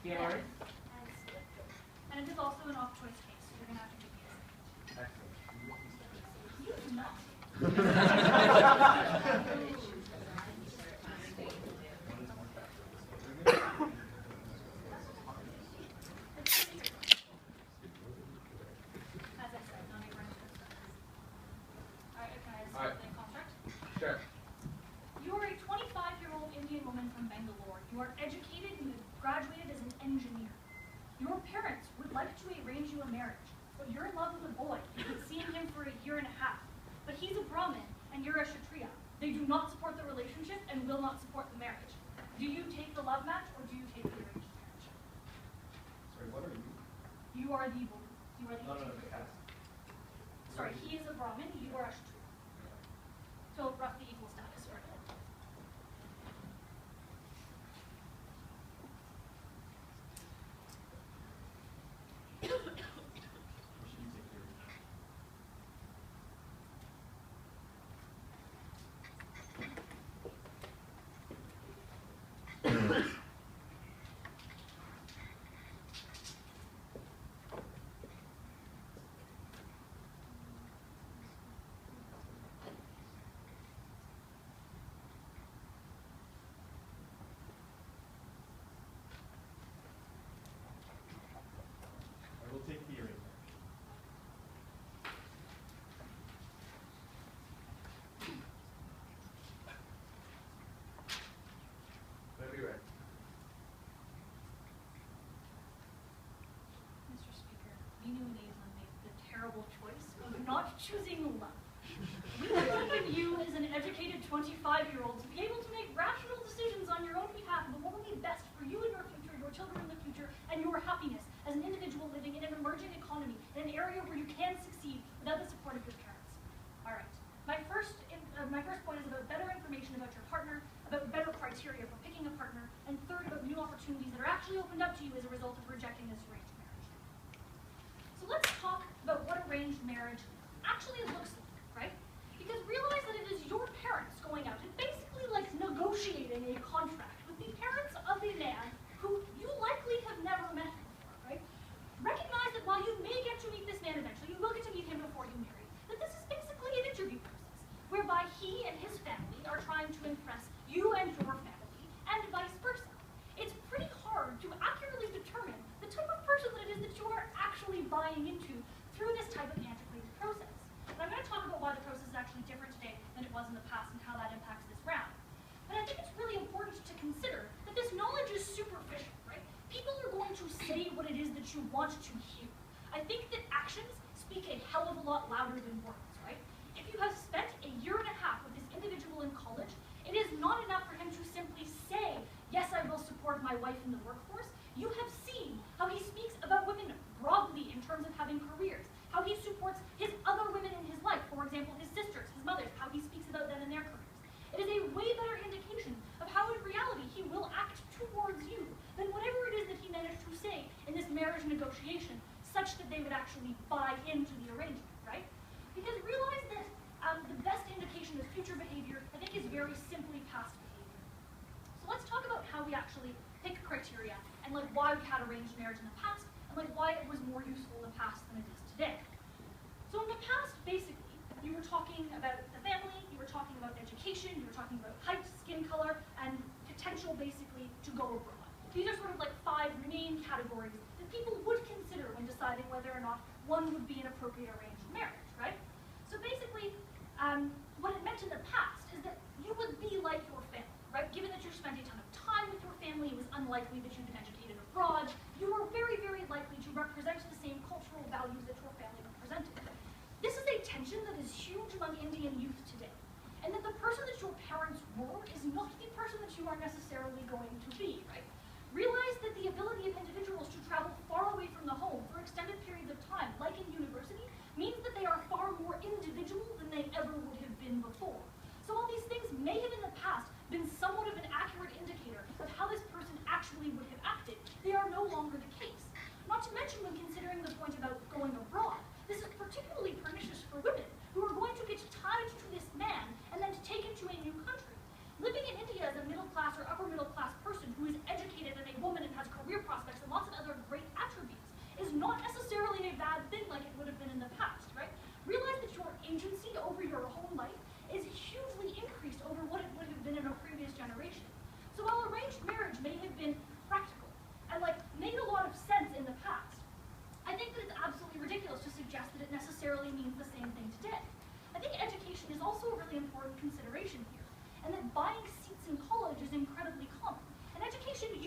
PMRE? And it is also an off-choice case, so you're going to have to give me a second. Excellent. You do not. As I said, not a rent. Alright, can I start the contract? Sure. You are a 25-year-old Indian woman from Bangalore. You are educated and you graduated as an engineer. Your parents would like to arrange you a marriage, but you're in love with a boy. You've been seeing him for a year and a half. But he's a Brahmin and you're a Kshatriya. They do not support the relationship and will not support the marriage. Do you take the love match or do you take the arranged marriage? Sorry, what are you? You are the woman. You are the No, the cast. Sorry, he is a Brahmin, you are a Kshatriya. So roughly equal status, right? I will take the arrangement. Whenever you're ready. Mr. Speaker, Veenu and Aislin made the terrible choice of not choosing love. We believe in you as an educated 25-year-old to be able to make rational decisions on your own behalf of what will be best for you in your future, your children in the future, and your happiness as an individual living in an emerging economy, in an area where you can succeed without the support of your parents. All right. My first point is about better information about your partner, about better criteria for picking a partner, and third, about new opportunities that are actually opened up to you as a result of rejecting this arranged marriage. So let's talk about what arranged marriage actually looks like, right? Because realize that it is your parents going out and basically like negotiating a contract with the parents of a man who you likely have never met before, right? Recognize that while you may get to meet this man eventually, you will get to meet him before you marry, that this is basically an interview process, whereby he and his family are trying to impress you and your family, and vice versa. It's pretty hard to accurately determine the type of person that it is that you are actually buying into through this type of antiquated process. And I'm going to talk about why the process is actually different today than it was in the past and how that impacts this round. But I think it's really important to consider that this knowledge is superficial, right? People are going to say what it is that you want to hear. I think that actions speak a hell of a lot louder than words, right? If you have spent a year and a half with this individual in college, it is not enough for him to simply say, yes, I will support my wife in the workforce. You have seen how he speaks about women broadly in terms of having careers, how he supports his other women in his life, for example, his sisters, his mothers, how he speaks about them and their careers. It is a way better indication of how in reality he will act towards you than whatever it is that he managed to say in this marriage negotiation, such that they would actually buy into the arrangement, right? Because realize that the best indication of future behavior, I think, is very simply past behavior. So let's talk about how we actually pick criteria and like why we had arranged marriage in the past and like why it was more useful in the past than it is today. So in the past, basically, you were talking about the family, you were talking about education, you were talking about height, skin color, and potential basically to go abroad. These are sort of like 5 main categories that people would consider when deciding whether or not one would be an appropriate arranged marriage, right? So basically, what it meant in the past is that you would be like your family, right? Given that you spent a ton of time with your family, it was unlikely that you'd been educated abroad, you were very, very likely to represent the same cultural values that your family represented. This is a tension that is huge among Indian youth today, and that the person that your parents were is not the person that you are necessarily going to be, right? Realize that the ability of individuals to travel far away from the home for extended periods of time, like in university, means that they are far more individual than they ever would have been before. So while these things may have in the past been somewhat of an accurate indicator of how this person actually would have acted, they are no longer the case. Not to mention when considering the point about going abroad, this is particularly pernicious for women who are going to get tied to this man and then taken to a new country. Living in India as a middle class or upper middle class person who is educated and a woman and has career prospects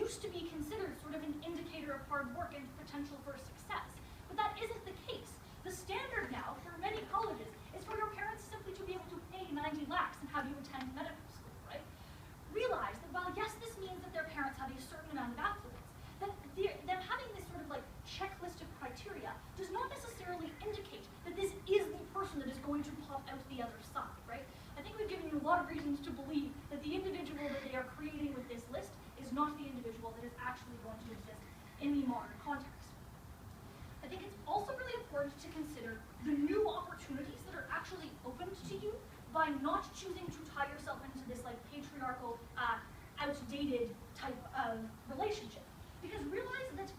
used to be considered sort of an indicator of hard work and potential for success. But that isn't the case. The standard now for many colleges is for your parents simply to be able to pay 90 lakhs and have you attend medical school, right? Realize that while yes, this means that their parents have a certain amount of affluence, that them having this sort of like checklist of criteria does not necessarily indicate that this is the person that is going to pop out the other side, right? I think we've given you a lot of reasons to believe that the individual that they are creating with this list is not the individual that is actually going to exist in the modern context. I think it's also really important to consider the new opportunities that are actually opened to you by not choosing to tie yourself into this like patriarchal, outdated type of relationship. Because realize that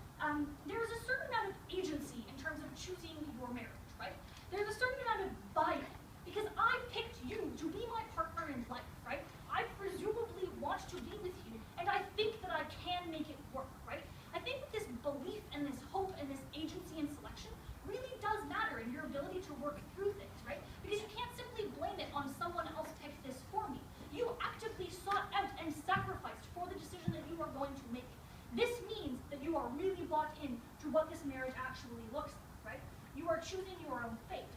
there is a certain amount of agency in terms of choosing your marriage, right? There's a certain amount of buy-in, because I picked you to be my partner in life, right? I presumably want to be with you, and I think that I can make it work, right? I think that this belief and this hope and this agency and selection really does matter in your ability to work through things, right? Because you can't simply blame it on someone else picked this for me. You actively sought out and sacrificed for the decision that you are going to make. This means that you are really bought in to what this marriage actually looks like, right? You are choosing your own fate.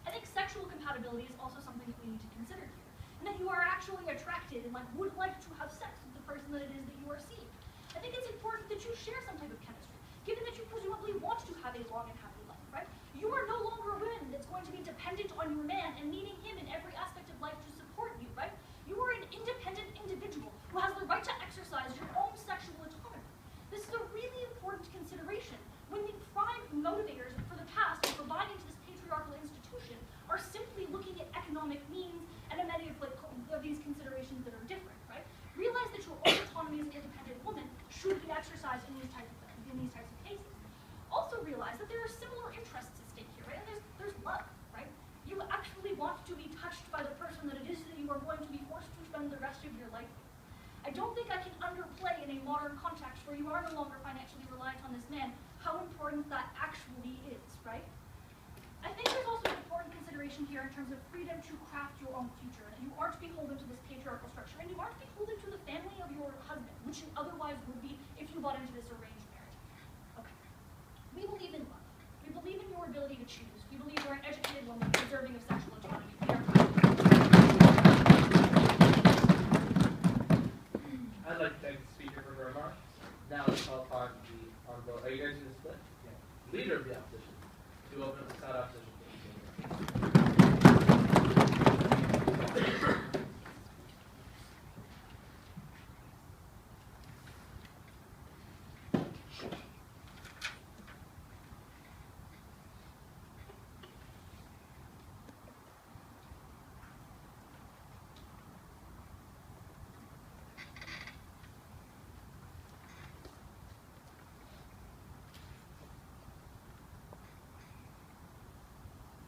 I think sexual compatibility is also something that we need to consider here, and that you are actually attracted and would like to have sex with the person that it is that you are seeing. I think it's important that you share some type of chemistry, given that you presumably want to have a long and happy life, right? You are no longer a woman that's going to be dependent on your man and needing him in every aspect of life to support you, right? You are an independent individual who has the right to exercise your own sexual autonomy. This is a really important consideration when the prime motivators for the past and for buying into this patriarchal institution are simply looking at economic means and a many of these considerations that are different, right? Realize that your own autonomy as an independent woman should be exercised in these types of cases. Also realize that there are similar interests at stake here, right? And there's love, right? You actually want to be touched by the person that it is that you are going to be forced to spend the rest of your life with. I don't think I can underplay in a modern context where you are no longer financially reliant on this man how important that actually is, right? I think there's also an important consideration here in terms of freedom to craft your own future, that you aren't beholden to this patriarchal structure, and you aren't beholden to the family of your husband, which you otherwise would be if you bought into this arranged marriage. Okay. We believe in love. We believe in your ability to choose. We believe you're an educated woman deserving of sexual autonomy. I'd like to thank the speaker for her remarks. Now let's call upon the honorable, are you guys going to split? Yeah. Leader of the opposition to open up the side opposition.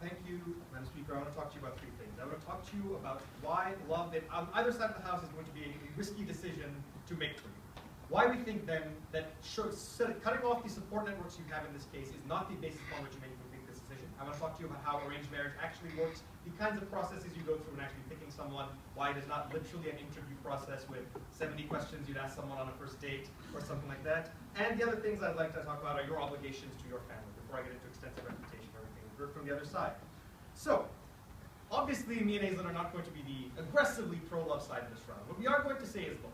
Thank you, Madam Speaker. I want to talk to you about three things. I want to talk to you about why love on either side of the House is going to be a risky decision to make for you. Why we think then that cutting off the support networks you have in this case is not the basis upon which you make this decision. I want to talk to you about how arranged marriage actually works, the kinds of processes you go through in actually picking someone, why it is not literally an interview process with 70 questions you'd ask someone on a first date or something like that. And the other things I'd like to talk about are your obligations to your family before I get into extensive reputation or everything. We've heard from the other side. So, obviously me and Aislin are not going to be the aggressively pro-love side of this round. What we are going to say is, look,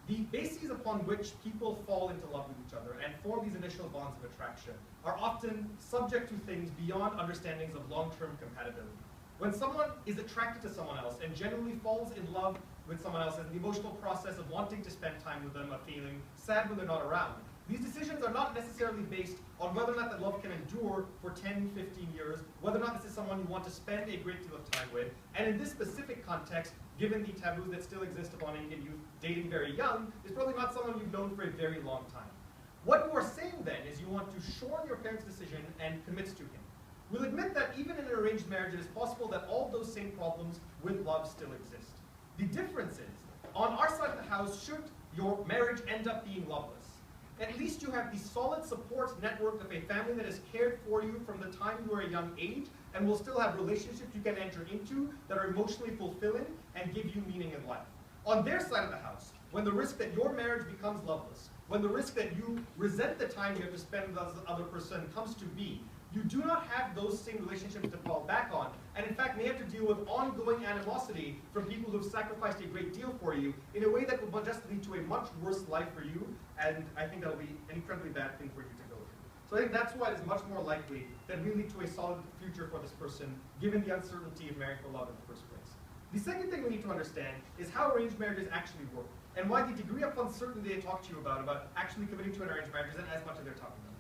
the bases upon which people fall into love with each other and form these initial bonds of attraction are often subject to things beyond understandings of long-term compatibility. When someone is attracted to someone else and generally falls in love with someone else and the emotional process of wanting to spend time with them, of feeling sad when they're not around, these decisions are not necessarily based on whether or not that love can endure for 10, 15 years, whether or not this is someone you want to spend a great deal of time with. And in this specific context, given the taboos that still exist upon Indian youth dating very young, is probably not someone you've known for a very long time. What you are saying then is you want to shorten your parents' decision and commit to him. We'll admit that even in an arranged marriage, it is possible that all those same problems with love still exist. The difference is, on our side of the house, should your marriage end up being loveless, at least you have the solid support network of a family that has cared for you from the time you were a young age and will still have relationships you can enter into that are emotionally fulfilling and give you meaning in life. On their side of the house, when the risk that your marriage becomes loveless, when the risk that you resent the time you have to spend with the other person comes to be, you do not have those same relationships to fall back on, and in fact may have to deal with ongoing animosity from people who have sacrificed a great deal for you in a way that will just lead to a much worse life for you, and I think that'll be an incredibly bad thing for you to go through. So I think that's why it is much more likely that we lead to a solid future for this person, given the uncertainty of marrying for love in the first place. The second thing we need to understand is how arranged marriages actually work, and why the degree of uncertainty they talk to you about actually committing to an arranged marriage isn't as much as they're talking about.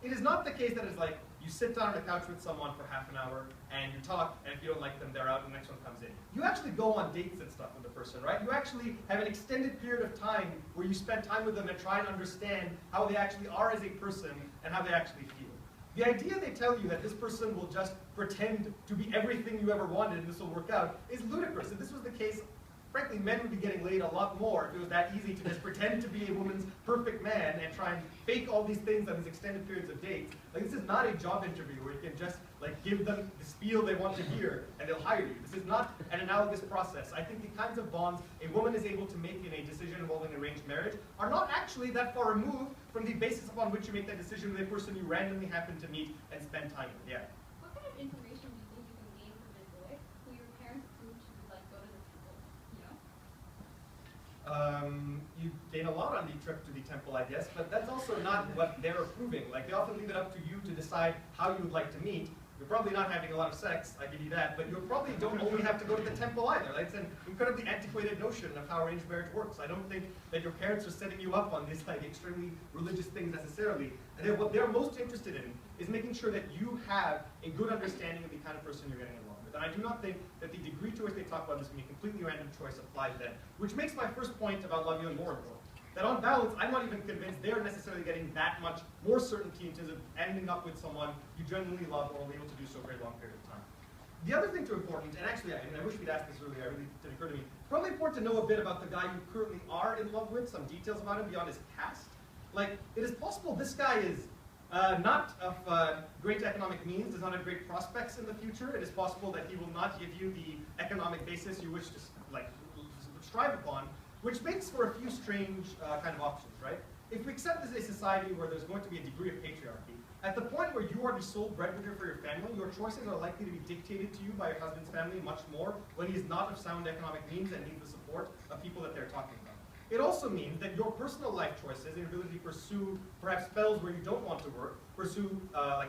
It is not the case that it's like you sit down on a couch with someone for half an hour and you talk, and if you don't like them, they're out and the next one comes in. You actually go on dates and stuff with the person, right? You actually have an extended period of time where you spend time with them and try and understand how they actually are as a person and how they actually feel. The idea they tell you that this person will just pretend to be everything you ever wanted and this will work out is ludicrous. If this was the case, frankly, men would be getting laid a lot more if it was that easy to just pretend to be a woman's perfect man and try and fake all these things on these extended periods of dates. Like, this is not a job interview where you can just give them the spiel they want to hear and they'll hire you. This is not an analogous process. I think the kinds of bonds a woman is able to make in a decision involving arranged marriage are not actually that far removed from the basis upon which you make that decision with a person you randomly happen to meet and spend time with. Yeah. What kind of information do you think you can gain from a boy who your parents approved to go to the temple? You gain a lot on the trip to the temple, I guess, but that's also not what they're approving. They often leave it up to you to decide how you would like to meet. You're probably not having a lot of sex, I give you that, but you probably don't only have to go to the temple either. It's an incredibly antiquated notion of how arranged marriage works. I don't think that your parents are setting you up on these extremely religious things necessarily. And what they're most interested in is making sure that you have a good understanding of the kind of person you're getting along with. And I do not think that the degree to which they talk about this being a completely random choice applies then, which makes my first point about love you and more important. That on balance, I'm not even convinced they're necessarily getting that much more certainty in terms of ending up with someone you genuinely love or will be able to do so for a long period of time. The other thing too important, and actually, I wish we'd asked this earlier, it really didn't occur to me, probably important to know a bit about the guy you currently are in love with, some details about him beyond his past. It is possible this guy is not of great economic means, does not have great prospects in the future. It is possible that he will not give you the economic basis you wish to strive upon, which makes for a few strange kind of options, right? If we accept this as a society where there's going to be a degree of patriarchy, at the point where you are the sole breadwinner for your family, your choices are likely to be dictated to you by your husband's family much more when he is not of sound economic means and needs the support of people that they're talking about. It also means that your personal life choices and your ability to pursue perhaps spells where you don't want to work, pursue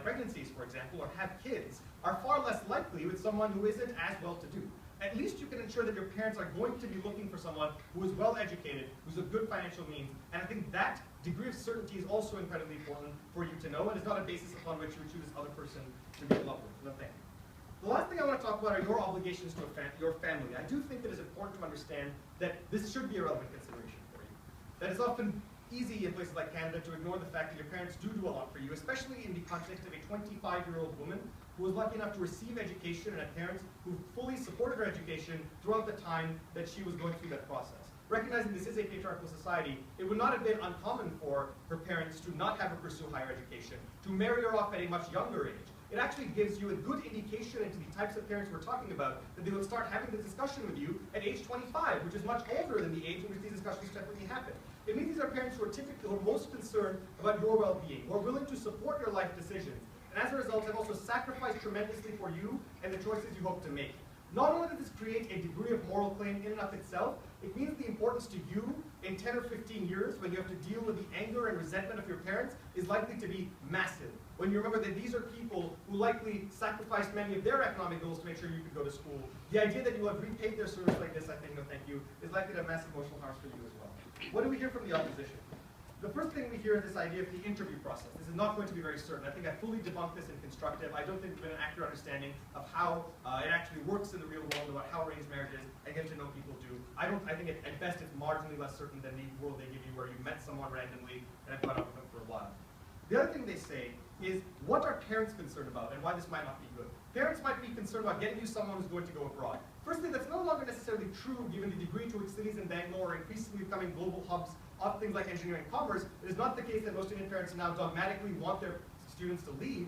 pregnancies, for example, or have kids, are far less likely with someone who isn't as well-to-do. At least you can ensure that your parents are going to be looking for someone who is well-educated, who's of good financial means, and I think that degree of certainty is also incredibly important for you to know, and is not a basis upon which you would choose this other person to be in love with. No, thank you. The last thing I want to talk about are your obligations to your family. I do think it is important to understand that this should be a relevant consideration for you. That it's often easy in places like Canada to ignore the fact that your parents do a lot for you, especially in the context of a 25-year-old woman who was lucky enough to receive education and had parents who fully supported her education throughout the time that she was going through that process. Recognizing this is a patriarchal society, it would not have been uncommon for her parents to not have her pursue higher education, to marry her off at a much younger age. It actually gives you a good indication into the types of parents we're talking about, that they would start having this discussion with you at age 25, which is much older than the age in which these discussions typically happen. It means these are parents who are most concerned about your well-being, who are willing to support your life decisions, and as a result have also sacrificed tremendously for you and the choices you hope to make. Not only does this create a degree of moral claim in and of itself, it means the importance to you in 10 or 15 years, when you have to deal with the anger and resentment of your parents, is likely to be massive. When you remember that these are people who likely sacrificed many of their economic goals to make sure you could go to school. The idea that you have repaid their service like this, I think, no thank you, is likely to have massive emotional harms for you as well. What do we hear from the opposition? The first thing we hear is this idea of the interview process. This is not going to be very certain. I think I fully debunked this in Constructive. I don't think there's been an accurate understanding of how it actually works in the real world, about how arranged marriage is, and get to know people do. I think at best it's marginally less certain than the world they give you where you met someone randomly and have gone out with them for a while. The other thing they say is, what are parents concerned about and why this might not be good? Parents might be concerned about getting you someone who's going to go abroad. Firstly, that's no longer necessarily true given the degree to which cities in Bangalore are increasingly becoming global hubs of things like engineering and commerce. It is not the case that most Indian parents now dogmatically want their students to leave,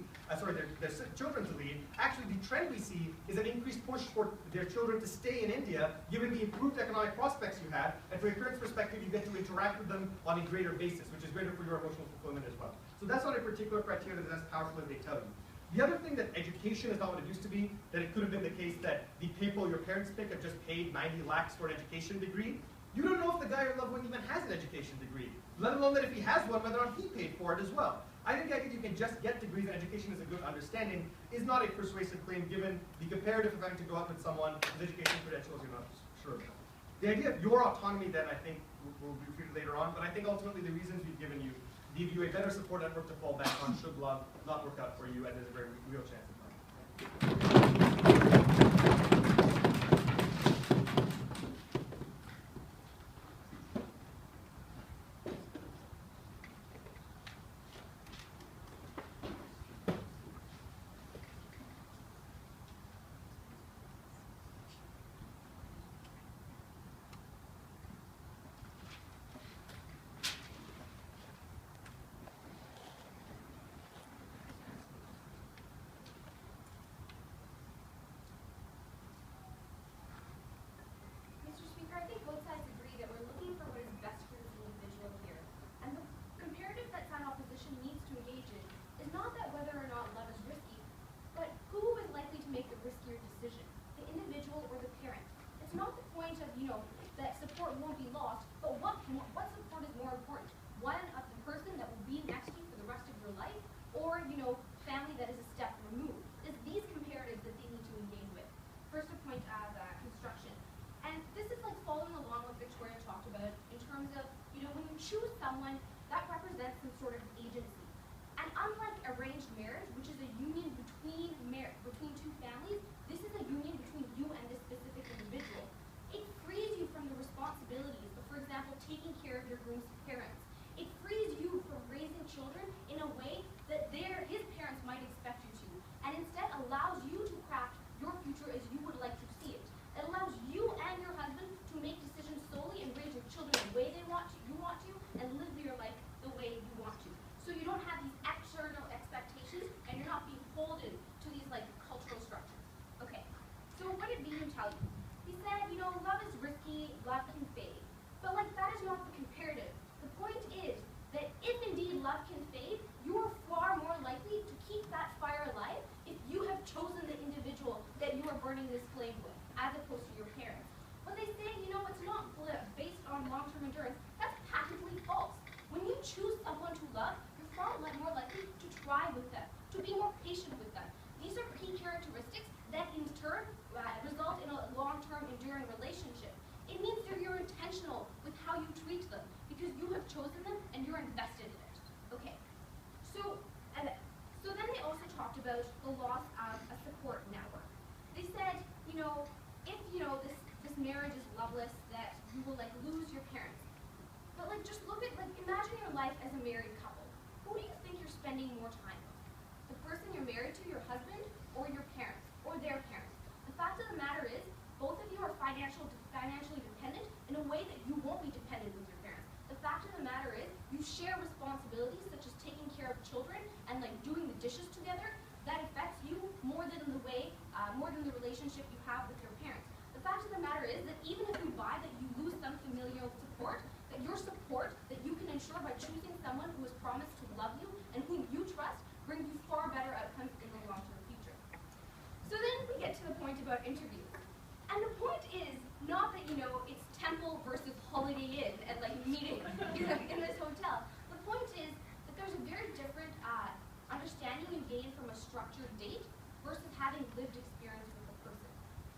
their children to leave, actually the trend we see is an increased push for their children to stay in India, given the improved economic prospects you had, and from a parent's perspective, you get to interact with them on a greater basis, which is greater for your emotional fulfillment as well. So that's not a particular criteria that's as powerful as they tell you. The other thing, that education is not what it used to be, that it could have been the case that the people your parents pick have just paid 90 lakhs for an education degree. You don't know if the guy you're in love with even has an education degree, let alone that if he has one, whether or not he paid for it as well. I think the idea that you can just get degrees and education is a good understanding is not a persuasive claim given the comparative of having to go out with someone whose education credentials you're not sure about. The idea of your autonomy then, I think, will be refuted later on, but I think ultimately the reasons we've given you give you a better support network to fall back on should love not work out for you, and there's a very real chance of not. I think both sides agree that we're looking for what is best for this individual here. And the comparative that side opposition needs to engage in is not that whether or not love is risky, but who is likely to make the riskier decision, the individual or the parent. It's not the point of, that support won't be lost, but what support is more important? One of the person that will be next to you for the rest of your life, or, family that is a step removed. It's these comparatives that they need to engage with. First, a point of construction. And this is like following along what Victoria talked about in terms of, when you choose someone, that represents some sort of agency. And unlike arranged marriage, which is a union between two families, this is a union between you and this specific individual. It frees you from the responsibilities of, for example, taking care of your groom's parents. It frees you from raising children in a way that his parents might expect you to, and instead allows you to craft your future as you would like to see it. It allows you and your husband to make decisions solely and raise your children the way you want to, and live your life the way you want to. So you don't have these external expectations, and you're not beholden to these cultural structures. Okay, so what did Veenu tell you? He said, love is risky, love can fade. But that is not the comparative. The point is that if indeed love can fade, you are far more likely to keep that fire alive if you have chosen the individual that you are burning this flame with, as opposed to your parents. When they say, it's not based on long-term endurance, that's patently false. When you choose someone to love, you're far more likely to try with them, to be more patient with them. These are key characteristics that in turn result in a long-term enduring relationship. It means that you're intentional with how you treat them, because you have chosen them and you're invested in it. Okay, so then they also talked about the loss of a support network. They said, if this marriage is loveless, that you will lose your parents. But just look at imagine your life as a married couple. Who do you think you're spending more time with? The person you're married to, your husband, or your parents, or their parents? The fact of the matter is, both of you are financially dependent in a way that you won't be dependent with your parents. The fact of the matter is, you share responsibilities such as taking care of children and doing the dishes together. That affects you more than the relationship you have with your parents. The fact of the matter is that even if you buy that you lose some familial support, that your support that you can ensure by choosing someone who has promised to love you and whom you trust brings you far better outcomes in the long-term future. So then we get to the point about interviews. And the point is not that, it's Temple versus Holiday Inn and meeting in this hotel. The point is that there's a very different understanding you gain from a structured date versus having lived experience with the person.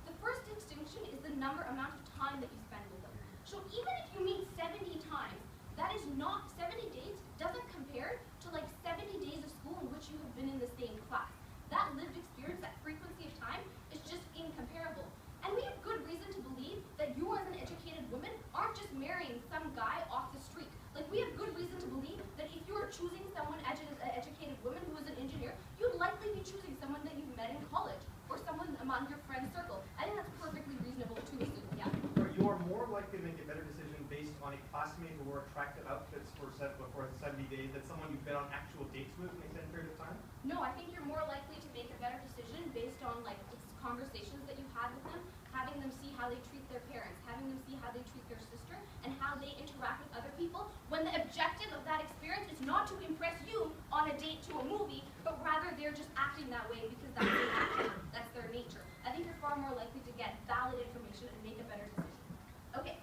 The first distinction is the amount of time that you spend with them. So even if you meet 70 times, that is not, 70 dates doesn't compare to 70 days of school in which you have been in the same class. That lived experience, that frequency of time is just incomparable. And we have good reason to believe that you as an educated woman aren't just marrying some guy off the street. We have good reason to believe that if you are choosing someone, an educated woman who is an engineer, you'd likely be choosing someone that you've met in college or someone among your friend circle. I think that's perfectly reasonable to assume, yeah. You are more likely to make a better decision based on a classmate who wore attractive outfits for 70 days than someone you've been on actual dates with in an extended period of time? No, I think you're more likely to make a better decision based on like conversations that you had with them, having them see how they treat their parents, having them see how they treat their sister, and how they interact with other people, when the objective of that experience is not to impress you on a date to a movie, but rather they're just acting that way because that's their nature. That's their nature. I think you're far more likely to get valid information and make a better decision. Okay,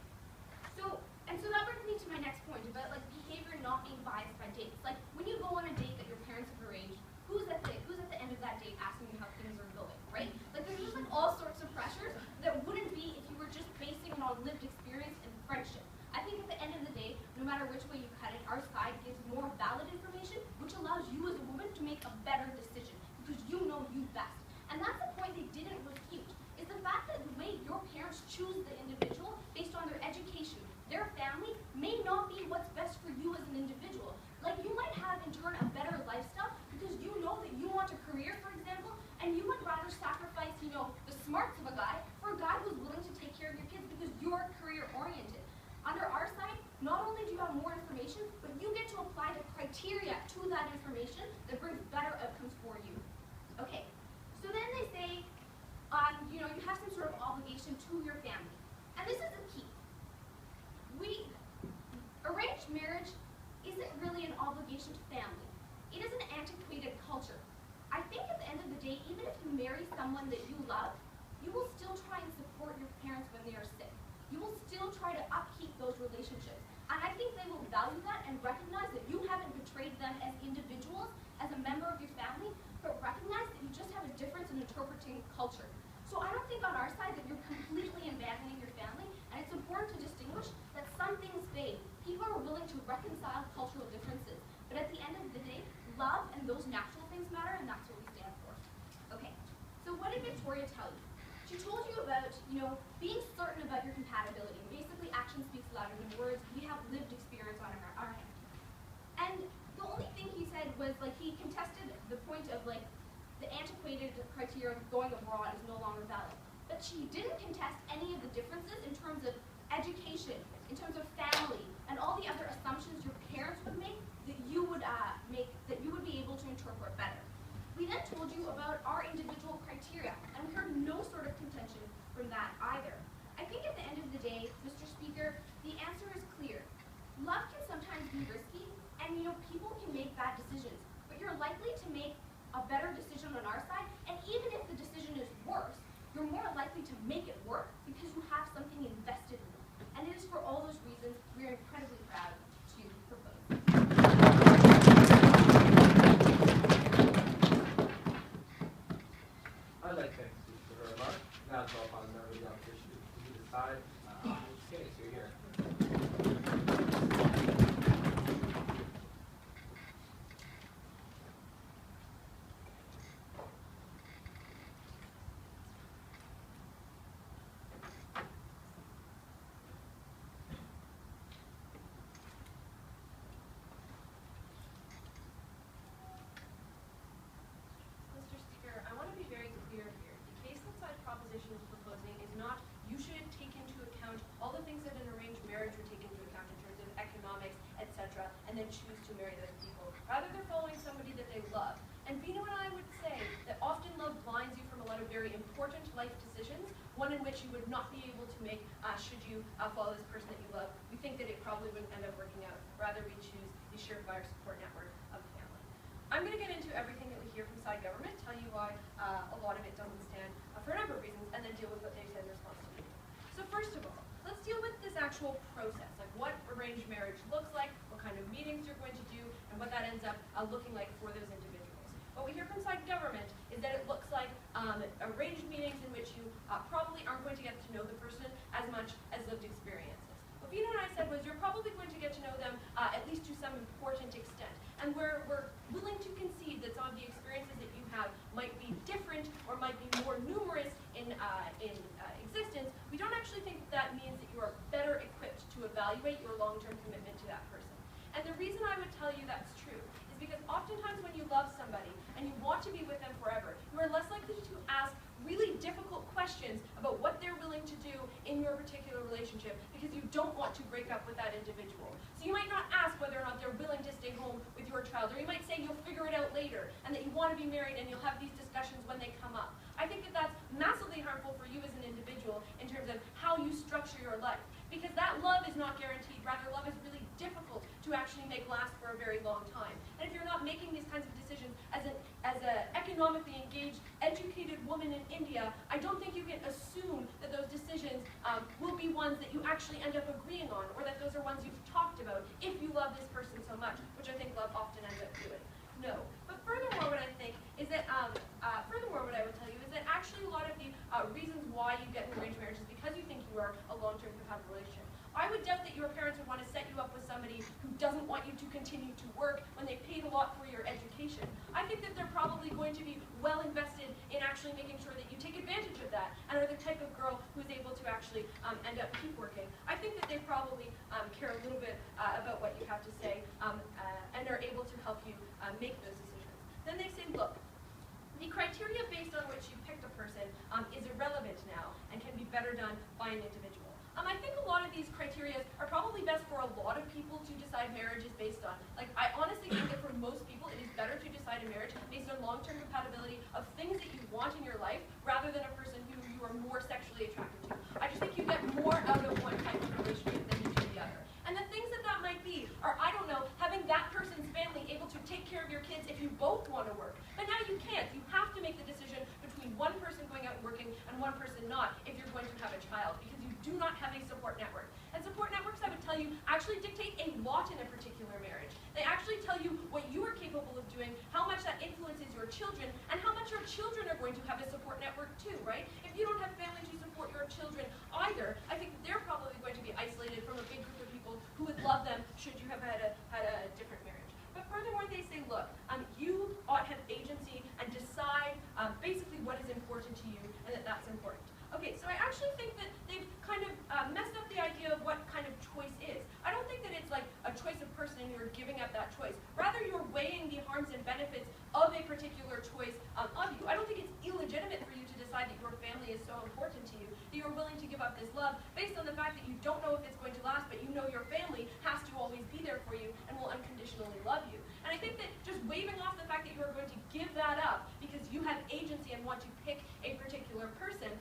so that brings me to my next point about like behavior not being biased by dates. Like when you go on a date that your parents have arranged, who's at the end of that date asking you how things are going, right? Like there's just like all sorts of pressures that wouldn't be if you were just basing it on lived experience and friendship. I think at the end of the day, no matter which way you cut it, our side gives more valid information, which allows you as a woman to make a better decision because you know you best. And that's the point they didn't refute, is the fact that the way your parents choose the individual based on their education, their family, may not be what's best for you as an individual. Like you might have in turn a better lifestyle because you know that you want a career, for example, and you would rather sacrifice, the smarts of a guy for a guy who's willing to take care of your kids because you're career oriented. Under our side, not only do you have more information, but you get to apply the criteria to that information that brings better outcomes for you. Okay, so then they say, you have some sort of obligation to your family. And this is the key. Arranged marriage isn't really an obligation to family. It is an antiquated culture. I think at the end of the day, even if you marry someone that you love, you will still try and support your parents when they are sick. You will still try to upkeep those relationships. And I think they will value that and recognize that you haven't betrayed them as individuals, as a member of your family, but recognize that you just have a difference in interpreting culture. So I don't think on our side that you're completely abandoning your family, and it's important to distinguish that some things fade. People are willing to reconcile cultural differences, but at the end of the day, love and those natural things matter, and that's what we stand for. Okay, so what did Victoria tell you? She told you about, being certain about your compatibility. Basically, action speaks louder than words. We have lived experience on our hand. And the only thing he said was, he contested the point of, the antiquated criteria of going abroad is no longer valid. But she didn't contest any of the differences in terms of education, in terms of family, and all the other assumptions your parents would make that you would be able to interpret better. We then told you about our individual criteria, and we heard no sort of contention from that either. I think at the end of the day, Mr. Speaker, the answer is clear. Love can sometimes be risky, and people can make bad decisions, but you're likely to make a better decision on our side, and even if the decision is worse, you're more likely to make it work because you have something invested in it. And it is for all those reasons we are incredibly proud to propose. I'd like to thank you for her remarks. Now it's all upon the member of the opposition to decide which case you're here. Mr. Speaker, I want to be very clear here. The case that side proposition is proposing is not you should take into account all the things that an arranged marriage would take into account in terms of economics, etc., and then choose to marry those people. Rather, they're following somebody that they love. And Veenu and I would say that often love blinds you from a lot of very important life decisions, one in which you would not be able to make should you follow this person that you love. We think that it probably wouldn't end up working out. Rather, we choose the shared by our support network of the family. I'm going to get into everything that we hear from side government, tell you why a lot of it doesn't stand for a number of reasons, and then deal with what they said in response to me. So first of all, let's deal with this actual process, like what arranged marriage looks like, what kind of meetings you're going to do, and what that ends up looking like for those individuals. What we hear from side government is that it looks like arranged meetings in which you probably aren't going to get to know the person as much as lived experiences. What Veenu and I said was you're probably going to get to know them at least to some important extent. And we're willing to concede that some of the experiences that you have might be different or might be more numerous in existence. We don't actually think that means that you are better equipped to evaluate your long-term commitment to that person. And the reason I would tell you that's true is because oftentimes when you love somebody and you want to be with them forever, you are less likely to ask really difficult questions about what they're willing to do in your particular relationship because you don't want to break up with that individual. So you might not ask whether or not they're willing to stay home with your child, or you might say you'll figure it out later, and that you want to be married and you'll have these discussions when they come up. I think that that's massively harmful for you as an individual in terms of how you structure your life. Because that love is not guaranteed. Rather, love is really difficult to actually make last for a very long time. And if you're not making these kinds of decisions as an economically engaged, educated woman in India, I don't think you can assume that those decisions will be ones that you actually end up agreeing on, or that those are ones you've talked about if you love this person so much, which I think love often ends up doing. No. But furthermore, what I think is that, furthermore, what I would tell you is that actually a lot of the reasons why you get an arranged marriage is because you think you are a long-term compatible relationship. I would doubt that your parents would want to set you up with somebody who doesn't want you to continue to work when they paid a lot for your education. I think that they're probably going to be well invested in actually making sure that you take advantage of that and are the type of girl who is able to actually end up keep working. I think that they probably care a little bit about what you have to say and are able to help you make those decisions. Then they say, look, the criteria based on which you picked a person is irrelevant now and can be better done by an individual. I think a lot of these criteria are probably best for a lot of people to decide marriage is based on. Like, I honestly think that for most people, it is better to decide a marriage based on long-term compatibility of things that you want in your life, rather than a person who you are more sexually attracted to. I just think you get more out of one type of relationship than you do the other. And the things that that might be are, I don't know, having that person's family able to take care of your kids if you both want to work. But now you can't. You have to make the decision between one person going out and working and one person not if you're going to have a child, because you do not have a support network. And support networks, I would tell you, actually dictate a lot in a particular marriage. They actually tell you what you are capable of doing, how much that influences your children, and how much your children are going to have a support network too, right? If you don't have family to support your children either, I think that they're probably going to be isolated from a big group of people who would love them should you have had a different marriage. But furthermore, they say, look, you ought to have agency and decide basically what is important to you, and that that's important. Okay, so I actually think that they've kind of messed up the idea of what kind of choice is. I don't think that it's like a choice of person and you're giving up that choice. Rather, you're weighing the harms and benefits of a particular choice of you. I don't think it's illegitimate for you to decide that your family is so important to you, that you're willing to give up this love based on the fact that you don't know if it's going to last, but you know your family has to always be there for you and will unconditionally love you. And I think that just waving off the fact that you are going to give that up because you have agency and want to pick a particular person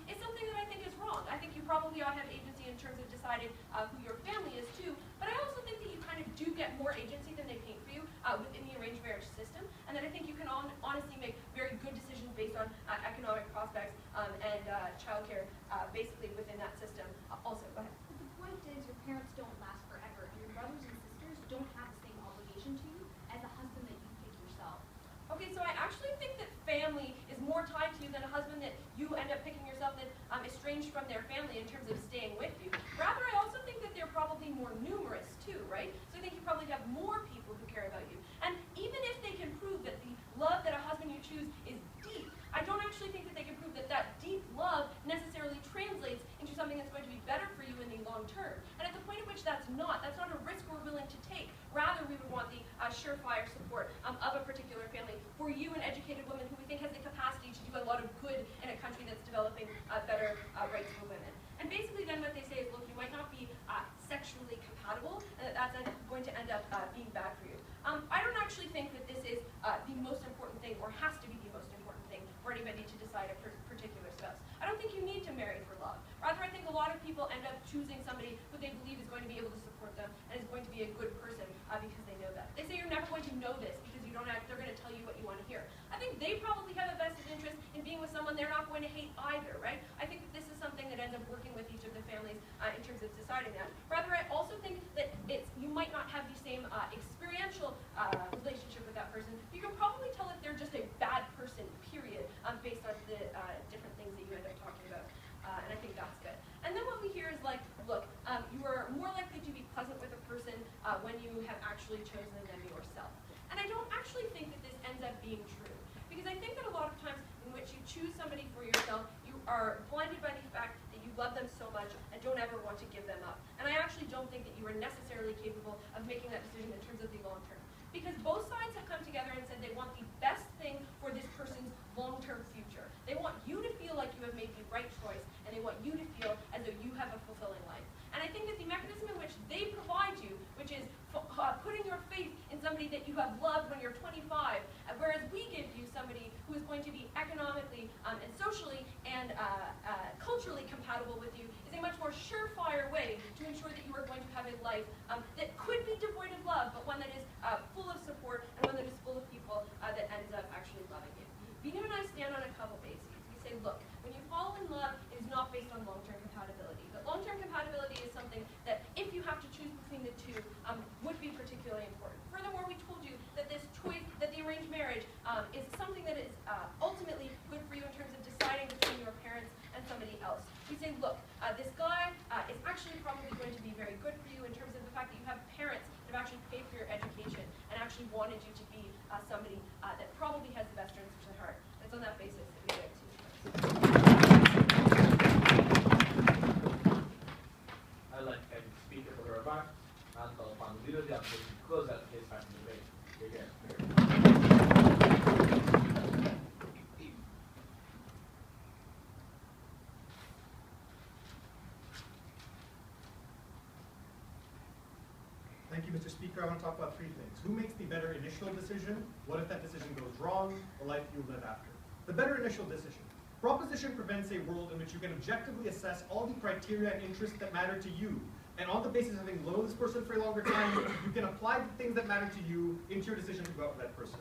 is something that I think is wrong. I think you probably ought to have agency in terms of deciding who your family is too, but I also think that you kind of do get more agency than they paint for you within the arranged marriage system, and that I think you can honestly make very good decisions based on economic prospects and childcare basically within that system. Also, go ahead. But the point is, your parents don't last forever, and your brothers and sisters don't have the same obligation to you as a husband that you pick yourself. Okay, so I actually think that family is more tied to you than a husband that you end up picking yourself that estranged from their family in terms of staying with you. Rather, I also think that they're probably more numerous too, right? So I think you probably have more people who care about you. And even if they can prove that the love that a husband you choose is deep, I don't actually think that they can prove that that deep love necessarily translates into something that's going to be better for you in the long term. And at the point at which that's not a risk we're willing to take. Rather, we would want the surefire support of a particular family for you, an educated woman who we think has the capacity to do a lot of good in a country that's developing better rights for women. And basically then what they say is, look, you might not be sexually compatible, and that's going to end up being bad for you. I don't actually think that this is the most important thing, or has to be the most important thing, for anybody to decide a particular spouse. I don't think you need to marry for love. Rather, I think a lot of people end up choosing somebody who they believe is going to be able to support them and is going to be a good person because they know that. They say you're never going to know this because you don't act, they're going to tell you what you want to hear. I think they probably have a vested interest in being with someone they're not going to hate either, right? I think that this is something that ends up working with each of the families in terms of deciding that. Rather, I also think that you might not have the same experiential relationship with that person. You can probably tell if they're just a bad person, period, based on the different things that you end up talking about. And I think that's good. And then what we hear is like, look, you are more likely to be pleasant with a person when you have actually chosen them yourself. And I don't actually think that this ends up being true. Because I think that a lot of times in which you choose somebody for yourself, you are blinded by the fact that you love them so much and don't ever want to give them up. And I actually don't think that you are necessarily capable of making that decision in terms of the long term. Because both sides have come together and said they want the best thing for this person's long-term future. They want you to feel like you have made the right choice, and they want you to feel as though you have a fulfilling life. And I think that the mechanism in which they provide you, which is putting your faith in somebody that you have loved when you're 25, whereas we give you somebody who is going to be economically and socially and culturally compatible with you, is a much more surefire way to ensure that you are going to have a life that could be devoid of love, but one that is full of support and one that is full of people that ends up actually loving you. Veenu and I stand on a couple bases. We say, look, when you fall in love, it is not based on long-term compatibility. But long-term compatibility is something that, if you have to choose between the two, would be particularly important. Furthermore, we told you that this choice, that the arranged marriage is something that is ultimately good for you in terms of deciding between your parents and somebody else. We say, look, this guy is actually probably going to be very good for you in terms of the fact that you have parents that have actually paid for your education and actually wanted you to be somebody that probably has the best interests at heart. It's on that basis that we get to. I'd like to speak for the remarks and call upon the leader of the opposition to close out the case back in debate. Thank you, Mr. Speaker. I want to talk about three things. Who makes the better initial decision? What if that decision goes wrong? The life you live after. The better initial decision. Proposition prevents a world in which you can objectively assess all the criteria and interests that matter to you. And on the basis of having known this person for a longer time, you can apply the things that matter to you into your decision to go out with that person.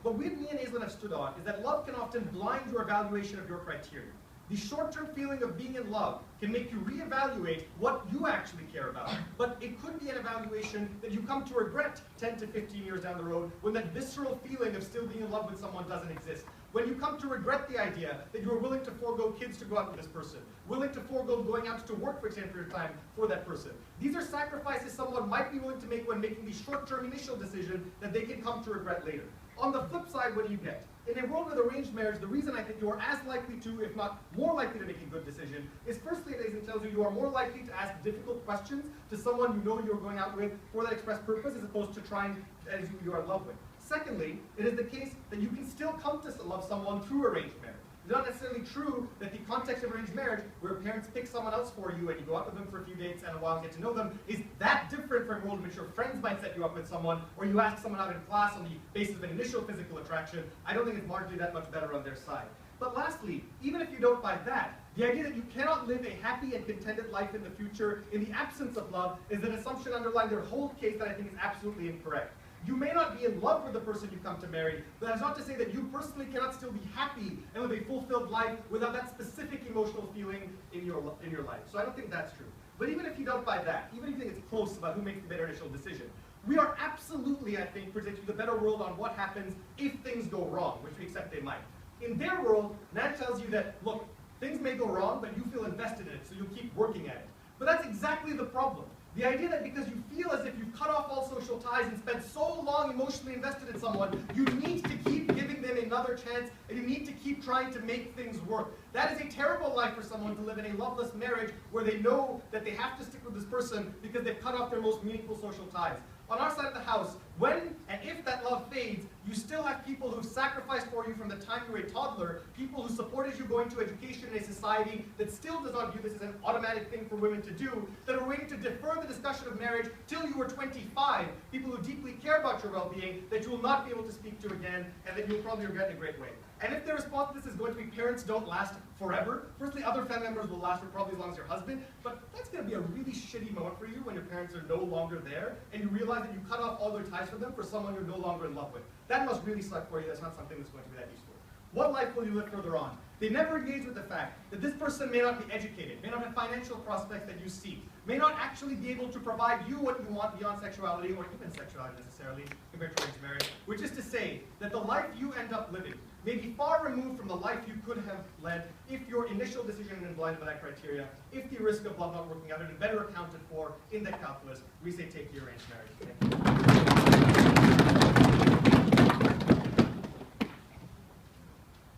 What me and Aislin have stood on is that love can often blind your evaluation of your criteria. The short-term feeling of being in love can make you reevaluate what you actually care about. But it could be an evaluation that you come to regret 10 to 15 years down the road when that visceral feeling of still being in love with someone doesn't exist. When you come to regret the idea that you were willing to forego kids to go out with this person, willing to forego going out to work for extended period of time for that person. These are sacrifices someone might be willing to make when making the short-term initial decision that they can come to regret later. On the flip side, what do you get? In a world with arranged marriage, the reason I think you are as likely to, if not more likely to make a good decision, is firstly, as it tells you, you are more likely to ask difficult questions to someone you know you're going out with for that express purpose, as opposed to trying as you are in love with. Secondly, it is the case that you can still come to love someone through arranged marriage. It's not necessarily true that the context of arranged marriage, where parents pick someone else for you and you go out with them for a few dates and a while and get to know them, is that different from a world in which your friends might set you up with someone, or you ask someone out in class on the basis of an initial physical attraction. I don't think it's marginally that much better on their side. But lastly, even if you don't buy that, the idea that you cannot live a happy and contented life in the future in the absence of love is an assumption underlying their whole case that I think is absolutely incorrect. You may not be in love with the person you come to marry, but that's not to say that you personally cannot still be happy and live a fulfilled life without that specific emotional feeling in your life. So I don't think that's true. But even if you don't buy that, even if you think it's close about who makes the better initial decision, we are absolutely, I think, predicting the better world on what happens if things go wrong, which we accept they might. In their world, that tells you that, look, things may go wrong, but you feel invested in it, so you'll keep working at it. But that's exactly the problem. The idea that because you feel as if you've cut off all social ties and spent so long emotionally invested in someone, you need to keep giving them another chance, and you need to keep trying to make things work. That is a terrible life for someone to live in a loveless marriage where they know that they have to stick with this person because they've cut off their most meaningful social ties. On our side of the house, when and if that love fades, you still have people who've sacrificed for you from the time you were a toddler, people who supported you going to education in a society that still does not view this as an automatic thing for women to do, that are waiting to defer the discussion of marriage till you were 25, people who deeply care about your well-being, that you will not be able to speak to again, and that you'll probably regret in a great way. And if their response to this is going to be parents don't last forever, firstly, other family members will last for probably as long as your husband, but that's going to be a really shitty moment for you when your parents are no longer there, and you realize that you cut off all their ties for them for someone you're no longer in love with. That must really suck for you. That's not something that's going to be that useful. What life will you live further on? They never engage with the fact that this person may not be educated, may not have financial prospects that you seek, may not actually be able to provide you what you want beyond sexuality, or even sexuality necessarily, compared to arranged marriage, which is to say that the life you end up living may be far removed from the life you could have led if your initial decision had been blinded by that criteria, if the risk of love not working out had been better accounted for in that calculus. We say take your arranged marriage. Thank you.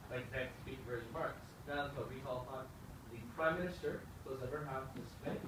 I'd like to thank the speaker for his remarks. Now we call upon the Prime Minister to close out her half of this debate.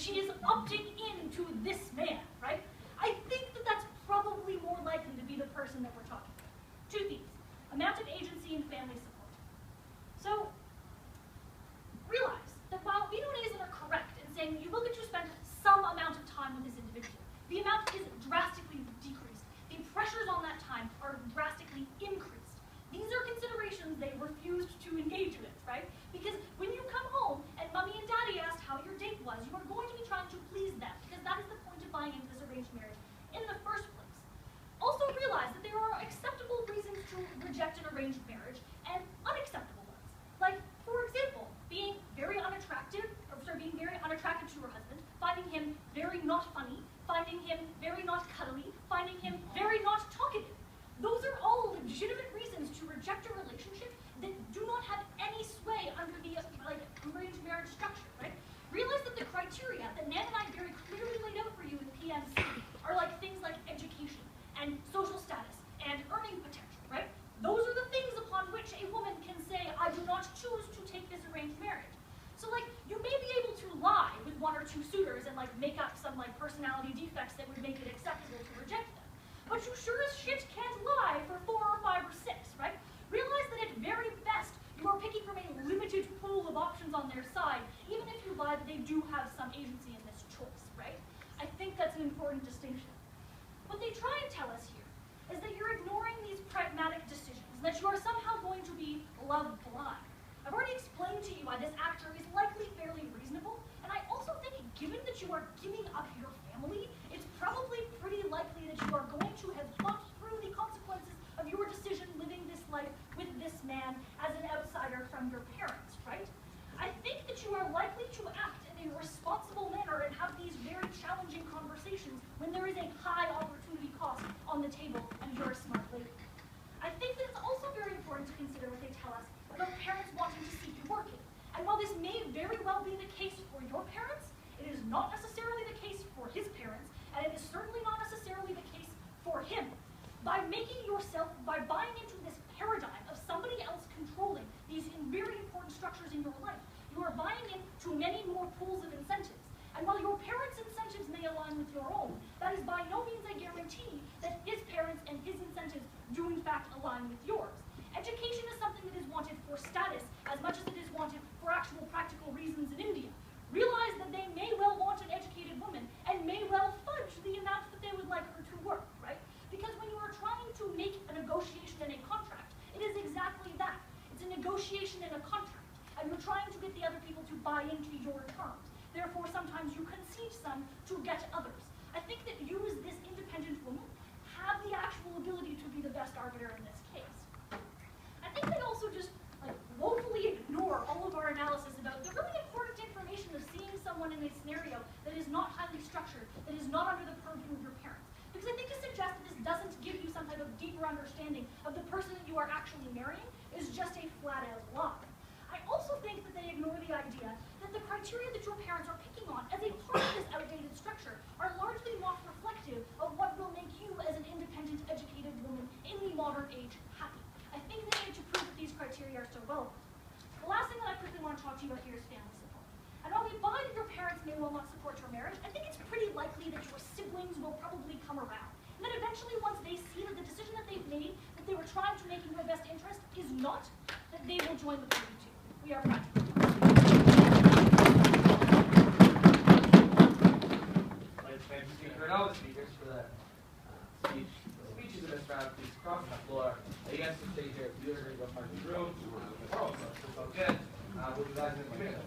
she is opting into this man, right? I think that that's probably more likely to be the person that we're talking about. Two things: amount of agency and family support. So realize that while Veenu and Aislin are correct in saying you will get to spend some amount of time with this individual, the amount is drastically decreased. The pressures on that time are drastically increased. These are considerations they refused to engage with, right? Because when you come home and mommy and daddy asked how your date was, you are going to be trying to please them, because that is the point of buying into this arranged marriage in the first place. Also realize that there are acceptable reasons to reject an arranged marriage and unacceptable ones. Like, for example, being very unattracted to her husband, finding him very not funny, finding him very not cuddly, finding him very not talkative. Those are all legitimate reasons to reject a relationship that do not have any sway under the arranged marriage structure, right? Realize that the criteria that Nan and I very clearly laid out for you in PMC are like things like education and social status and earning potential, right? Those are the things upon which a woman can say, I do not choose to take this arranged marriage. So you may be able to lie with one or two suitors and make up some personality defects that would make it acceptable to reject them. But you sure as shit can't lie for 4 or 5 or 6, right? Realize that at very best, you are picking from a limited pool of options on their side, even if you lie that they do have some agency in this choice, right? I think that's an important distinction. What they try and tell us here is that you're ignoring these pragmatic decisions, that you are somehow going to be love blind. I've already explained to you why this actor is likely fairly reasonable, and I also think given that you are giving up your family, it's probably pretty likely that you are going to have thought through the consequences of your decision living this life with this man as an outsider from your parents, right? I think that you are likely to act in a responsible manner and have these very challenging conversations when there is a high opportunity cost on the table and you're a smart lady. I think that it's also very important to consider what they tell us about parents wanting to see you working. And while this may very well be the case for your parents, it is not necessarily the case for his parents, and it is certainly not necessarily the case for him. By buying into this paradigm of somebody else controlling these very important structures in your life, you are buying into many more pools of incentives. And while your parents' incentives may align with your own, that is by no means a guarantee that his parents and his incentives do in fact align with yours. Education is something that is wanted for status as much as it is wanted for actual practical reasons in India. Realize that they may well want an educated woman and may well fudge the amount that they would like her to work, right? Because when you are trying to make a negotiation in a contract, it is exactly that. It's a negotiation in a contract, and you're trying to get the other people to buy into your terms. Therefore, sometimes you concede some to get others. I think that you as this independent woman have the actual ability to be the best arbiter in this case. I think they also just woefully ignore all of our analysis about the really important information of seeing someone in a scenario that is not highly structured, that is not under the purview of your parents. Because I think to suggest that this doesn't give you some type of deeper understanding of the person that you are actually marrying is just a flat-out lie. I also think that they ignore the idea that the criteria that your parents are picking on as a part of this outdated structure are largely not reflective of what will make you as an independent, educated woman in the modern age happy. I think they need to prove that these criteria are so relevant. The last thing that I quickly want to talk to you about here is family support. And while we buy that your parents may well not support your marriage, I think it's pretty likely that your siblings will probably come around. And then eventually, once they see that the decision that they've made, that they were trying to make in your best interest, is not, that they will join the party too. We are practical. Thank you, Speaker, and all the speakers for that speech. The speeches in this round, please cross the floor. You guys can stay here. If you're going to go find the room, oh, so good. We'll be back in a few minutes.